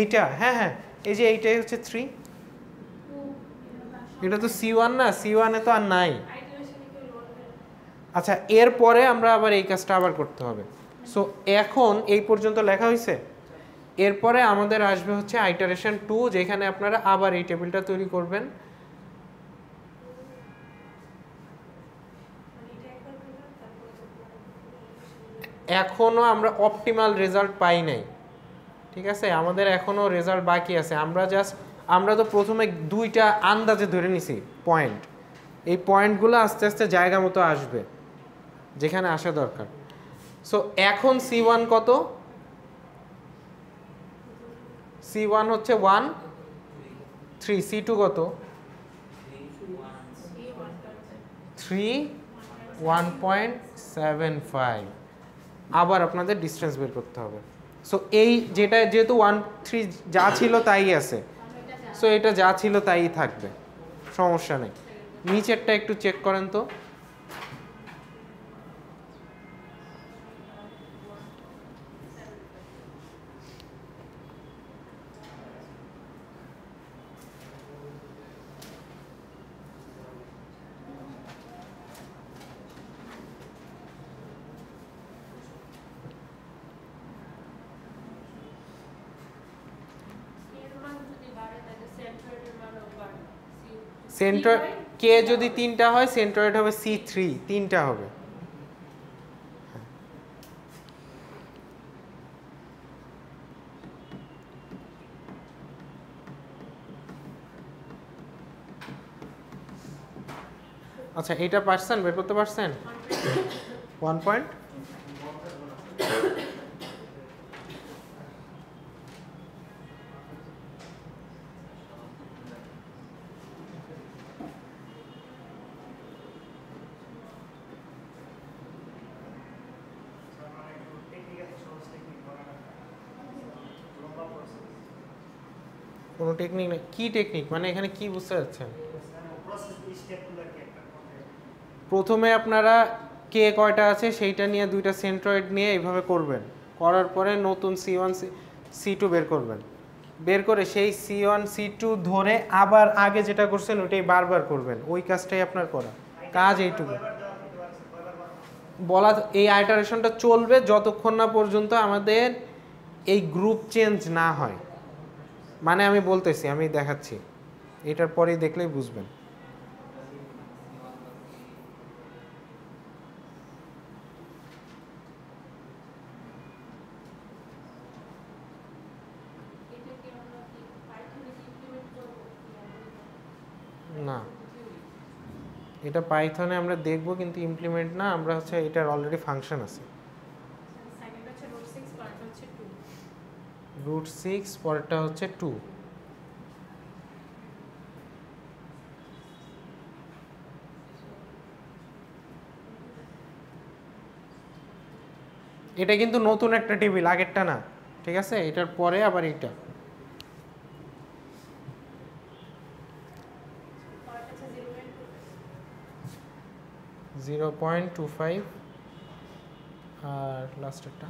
এইটা। হ্যাঁ হ্যাঁ, এই যে এইটাই হচ্ছে 3। এটা তো C1 না, C1 এ তো আর নাই। আচ্ছা, এরপরে আমরা আবার এই কাজটা আবার করতে হবে। সো এখন এই পর্যন্ত লেখা হয়েছে। এরপরে আমাদের আসবে হচ্ছে আইটারেশন 2, যেখানে আপনারা আবার এই টেবিলটা তৈরি করবেন। এখনো আমরা অপটিমাল রেজাল্ট পাই নাই, ঠিক আছে? আমাদের এখনো রেজাল্ট বাকি আছে। আমরা তো প্রথমে 2টা আন্দাজে ধরে নিছি পয়েন্ট। এই পয়েন্টগুলো আস্তে আস্তে জায়গা মতো আসবে যেখানে আসা দরকার। সো এখন C1 কত? C1 হচ্ছে 1, 3। C2 কত? 3, 1.75। আবার আপনাদের ডিসটেন্স বের করতে হবে। সো এই যেহেতু 1, 3 যা ছিল তাই আছে, সো এটা যা ছিল তাই থাকবে, সমস্যা নেই। নিচেরটা একটু চেক করেন তো। সেন্ট্রয়েড কে যদি 3টা হয়, সেন্ট্রয়েড হবে C3, 3টা হবে। আচ্ছা, এটা পারছেন? বের করতে পারছেন? 1 পয়েন্ট। কোনো টেকনিক নেই? কি টেকনিক মানে এখানে কি বুঝতে যাচ্ছেন? প্রথমে আপনারা কে কয়টা আছে সেইটা নিয়ে 2টা সেন্ট্রয়েড নিয়ে এইভাবে করবেন। করার পরে নতুন C1 C2 বের করবেন। বের করে সেই C1 C2 ধরে আবার আগে যেটা করছেন ওইটাই বারবার করবেন। ওই কাজটাই আপনার করা কাজ, এইটুকু বলা। এই আইটারেশনটা চলবে যতক্ষণ না পর্যন্ত আমাদের এই গ্রুপ চেঞ্জ না হয়। মানে আমি বলতেছি, আমি দেখাচ্ছি, এটার পরেই দেখলেই বুঝবেন। না, এটা পাইথনে আমরা দেখব, কিন্তু ইমপ্লিমেন্ট না, আমরা হচ্ছে এটার অলরেডি ফাংশন আছে। √6 পরেরটা হচ্ছে 2। এটা কিন্তু নতুন একটা টেবিল, আগেরটা না, ঠিক আছে? এটার পরে আবার এইটা। 0.25 আর লাস্টেরটা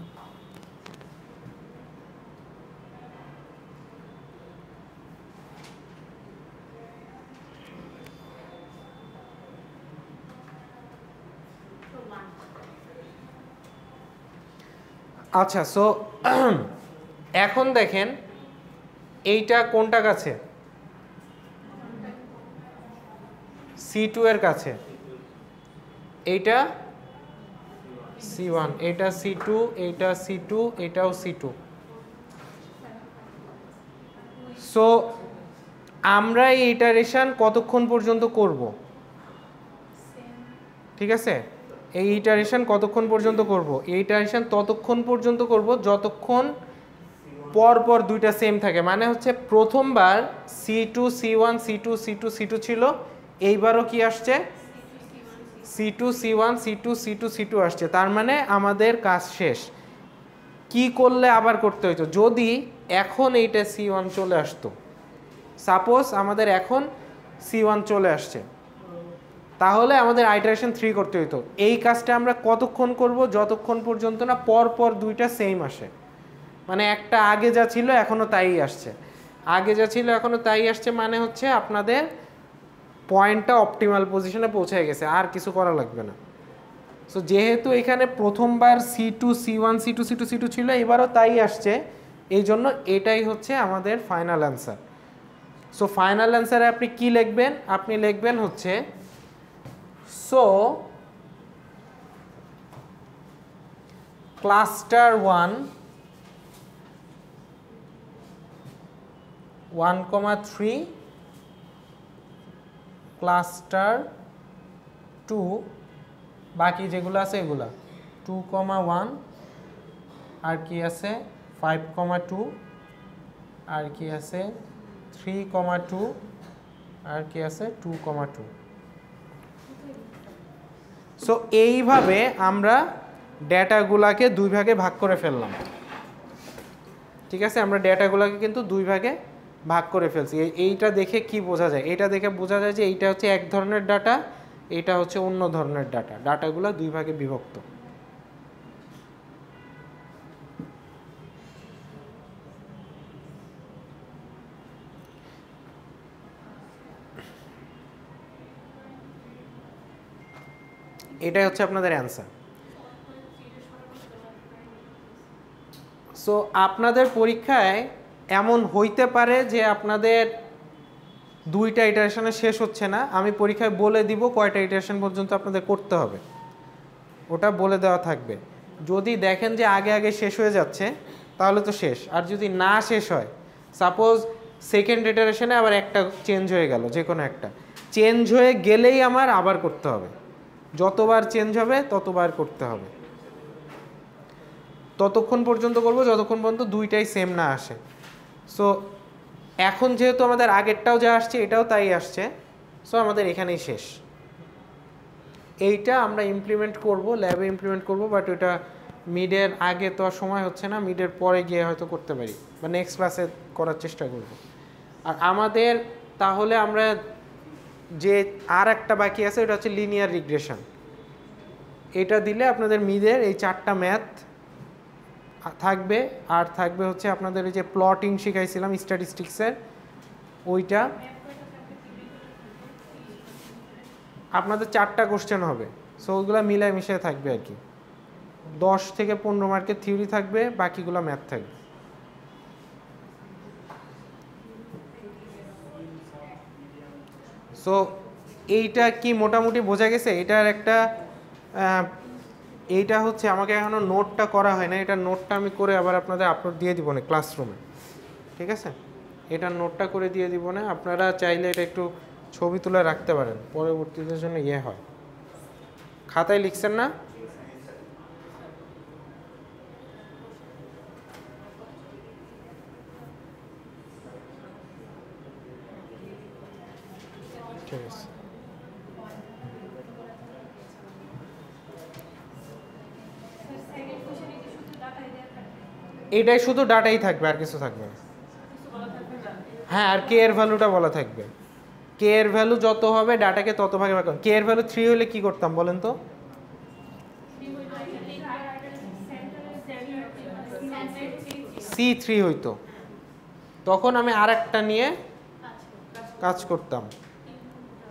আচ্ছা। সো এখন দেখেন এইটা কোনটা কাছে, C2 এর কাছে, এইটা C1, এটা C2, এইটা C2, এটাও C2। সো আমরা এই ইটারেশন কতক্ষণ পর্যন্ত করব? ঠিক আছে, এই ইটারেশন কতক্ষণ পর্যন্ত করব? এই ইটারেশন ততক্ষণ পর্যন্ত করব যতক্ষণ পর পর দুইটা সেম থাকে। মানে হচ্ছে প্রথমবার C2 C1 C2 C2 C2 ছিল, এইবারও কি আসছে C2 C1 C2 C2 C2 আসছে। তার মানে আমাদের কাজ শেষ। কি করলে আবার করতে হইতো? যদি এখন এইটা C1 চলে আসতো, সাপোজ আমাদের এখন C1 চলে আসছে, তাহলে আমাদের আইটারেশন 3 করতে হইতো। এই কাজটা আমরা কতক্ষণ করব? যতক্ষণ পর্যন্ত না পর পর দুইটা সেম আসে। মানে একটা আগে যা ছিল এখনও তাই আসছে, আগে যা ছিল এখনও তাই আসছে, মানে হচ্ছে আপনাদের পয়েন্টটা অপটিমাল পজিশনে পৌঁছে গেছে, আর কিছু করা লাগবে না। সো যেহেতু এখানে প্রথমবার C2 C1 C2 C2 C2 ছিল, এবারও তাই আসছে, এই জন্য এটাই হচ্ছে আমাদের ফাইনাল অ্যান্সার। সো ফাইনাল অ্যান্সারে আপনি কি লিখবেন? আপনি লিখবেন হচ্ছে সো ক্লাস্টার 1 1,3 ক্লাস্টার 2 বাকি যেগুলো আছে এগুলা 2,1 আর কি আছে 5,2 আর কি আছে 3,2 আর কি আছে 2,2। সো এইভাবে আমরা ডেটাগুলাকে দুই ভাগে ভাগ করে ফেললাম। ঠিক আছে, আমরা ডেটাগুলোকে কিন্তু দুই ভাগে ভাগ করে ফেলছি। এইটা দেখে কি বোঝা যায়? এটা দেখে বোঝা যায় যে এইটা হচ্ছে এক ধরনের ডাটা, এটা হচ্ছে অন্য ধরনের ডাটা। ডাটাগুলো দুই ভাগে বিভক্ত। এটাই হচ্ছে আপনাদের অ্যান্সার। সো আপনাদের পরীক্ষায় এমন হইতে পারে যে আপনাদের দুইটা ইটারেশনে শেষ হচ্ছে না, আমি পরীক্ষায় বলে দিব কয়টা ইটারেশন পর্যন্ত আপনাদের করতে হবে, ওটা বলে দেওয়া থাকবে। যদি দেখেন যে আগে আগে শেষ হয়ে যাচ্ছে তাহলে তো শেষ, আর যদি না শেষ হয়, সাপোজ সেকেন্ড ইটারেশনে আবার একটা চেঞ্জ হয়ে গেল, যে কোনো একটা চেঞ্জ হয়ে গেলেই আমার আবার করতে হবে। যতবার চেঞ্জ হবে ততবার করতে হবে, ততক্ষণ পর্যন্ত করব যতক্ষণ পর্যন্ত দুইটাই সেম না আসে। সো এখন যেহেতু আমাদের আগেরটাও যা আসছে এটাও তাই আসছে, সো আমাদের এখানেই শেষ। এইটা আমরা ইমপ্লিমেন্ট করব, ল্যাবে ইমপ্লিমেন্ট করব, বাট ওটা মিডের আগে তো আর সময় হচ্ছে না, মিডের পরে গিয়ে হয়তো করতে পারি বা নেক্সট ক্লাসে করার চেষ্টা করব। আর আমাদের তাহলে আমরা যে আর একটা বাকি আছে ওটা হচ্ছে লিনিয়ার রিগ্রেশন। এটা দিলে আপনাদের মিডের এই 4টা ম্যাথ থাকবে, আর থাকবে হচ্ছে আপনাদের এই যে প্লটিং শিখাইছিলাম স্ট্যাটিস্টিক্সের ওইটা। আপনাদের 4টা কোশ্চেন হবে, সো ওইগুলো মিলায় মিশিয়ে থাকবে আর কি। 10 থেকে 15 মার্কের থিওরি থাকবে, বাকিগুলো ম্যাথ থাকবে। সো এইটা কি মোটামুটি বোঝা গেছে? এটার একটা এইটা হচ্ছে আমাকে এখনও নোটটা করা হয় না, এটা নোটটা আমি করে আবার আপনাদের আপলোড দিয়ে দিব না ক্লাসরুমে। ঠিক আছে, এটার নোটটা করে দিয়ে দিব না, আপনারা চাইলে এটা একটু ছবি তুলে রাখতে পারেন, পরবর্তীতে জন্য ইয়ে হয়। খাতায় লিখছেন না? ঠিক আছে, এটাই শুধু ডাটাই থাকবে, আর কিছু থাকবে না। হ্যাঁ, আর কে এর ভ্যালুটা বলা থাকবে। কে এর ভ্যালু যত হবে ডাটাকে তত ভাগে ভাগ করতাম। কে এর ভ্যালু 3 হলে কি করতাম বলেন তো? C3 হইতো, তখন আমি আরেকটা নিয়ে কাজ করতাম,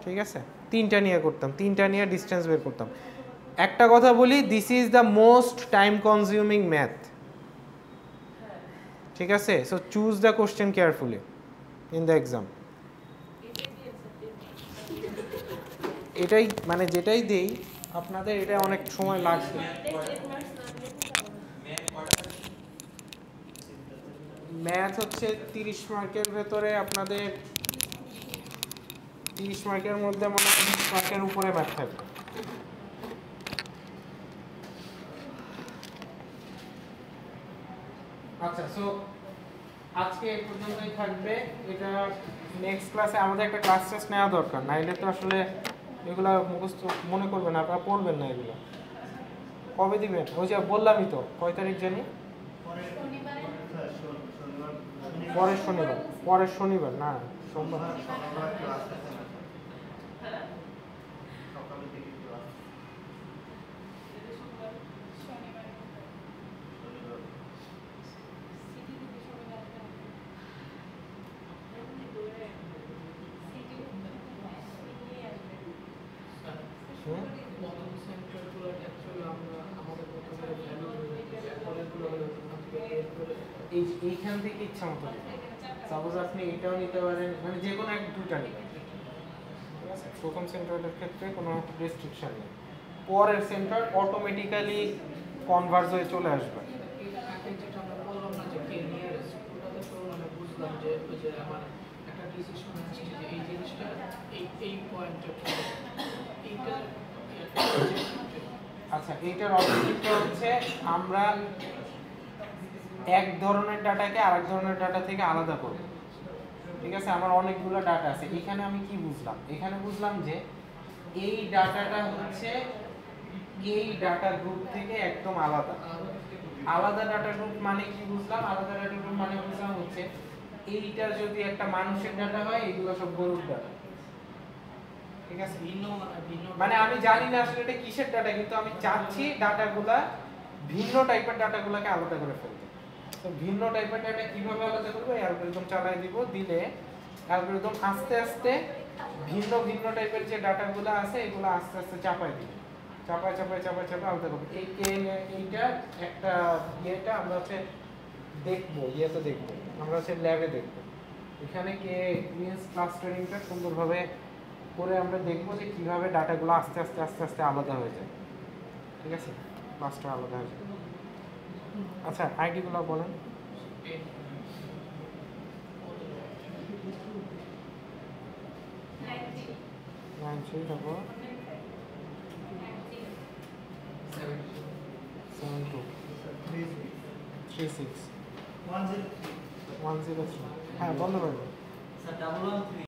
ঠিক আছে? তিনটা নিয়ে করতাম, তিনটা নিয়ে ডিসটেন্স বের করতাম। একটা কথা বলি, this is the most time consuming math, ঠিক আছে? So choose the question carefully in the exam. এটাই মানে যেটাই দেই আপনাদের এটা অনেক সময় লাগবে। ম্যাথ হচ্ছে 30 মার্কের ভেতরে আপনাদের 30 মার্কের মধ্যে মনে হয় 20 মার্কের উপরে ম্যাথ থাকবে। আচ্ছা, সো আজকে এই পর্যন্তই থাকবে। এটা নেক্সট ক্লাসে আমাদের একটা ক্লাস টেস্ট নেওয়া দরকার, নাইলে তো আসলে এগুলা মুখস্থ মনে করবেন না, আপনারা পড়বেন না এগুলো। কবে দিবেন? ওই যে বললামই তো, কয় তারিখ জানি? পরের শনিবার। পরের শনিবার না, সোমবার। এইখান থেকে ইচ্ছা মতো সাপোজ আপনি এটাও নিতে পারেন, মানে যে কোনো এক দুটা নেবেন, ঠিক আছে? প্রথম সেন্টারের ক্ষেত্রে কোনো রেস্ট্রিকশন নেই, পরের সেন্টার অটোমেটিক্যালি কনভার্জ হয়ে চলে আসবে। যেটা আমরা বললাম না যে কে নিয়ে ওটাতে তো মানে বুঝলাম যে ওই যে আমার একটা ডিসিশন আছে যে এই জিনিসটা এই পয়েন্টে এইটা আচ্ছা, এইটার অবজেক্টিভটা হচ্ছে আমরা এক ধরনের ডাটাকে আরেক ধরনের ডাটা থেকে আলাদা করব, ঠিক আছে? আমার অনেকগুলো ডাটা আছে, এখানে আমি কি বুঝলাম? এখানে বুঝলাম যে এই ডাটাটা হচ্ছে এই ডাটা গ্রুপ থেকে একদম আলাদা। আলাদা ডাটা গ্রুপ মানে কি বুঝলাম? আলাদা ডাটা গ্রুপ মানে বুঝলাম হচ্ছে এইটা যদি একটা মানুষের ডাটা হয়, এগুলো সব গরুর ডাটা, ঠিক আছে? মানে আমি জানি না আসলে এটা কিসের ডাটা, কিন্তু আমি চাচ্ছি ডাটাগুলা ভিন্ন টাইপের ডাটাগুলোকে আলাদা করে ফেলতে। তো ভিন্ন টাইপের ডাটা কিভাবে আলাদা করবো? অ্যালগরিদম চালাই দিব, দিলে অ্যালগরিদম আস্তে আস্তে ভিন্ন ভিন্ন টাইপের যে ডাটাগুলো আছে এগুলো আস্তে আস্তে চাপাই দিবে, চাপাই চাপাই চাপাই চাপাই আলাদা করবো। এইটা একটা ইয়েটা আমরা হচ্ছে দেখবো, ইয়েতে দেখবো, আমরা হচ্ছে ল্যাবে দেখবো। এখানে কে মিনস ক্লাস্টারিংটা সুন্দরভাবে করে আমরা দেখবো যে কিভাবে ডাটাগুলো আস্তে আস্তে আস্তে আস্তে আলাদা হয়ে যায়, ঠিক আছে? ক্লাস্টার আলাদা হয়ে যায়। আচ্ছা, আইডিগুলো বলেন। 93 তারপর 72 36 103। হ্যাঁ, বন্ধ করবেন।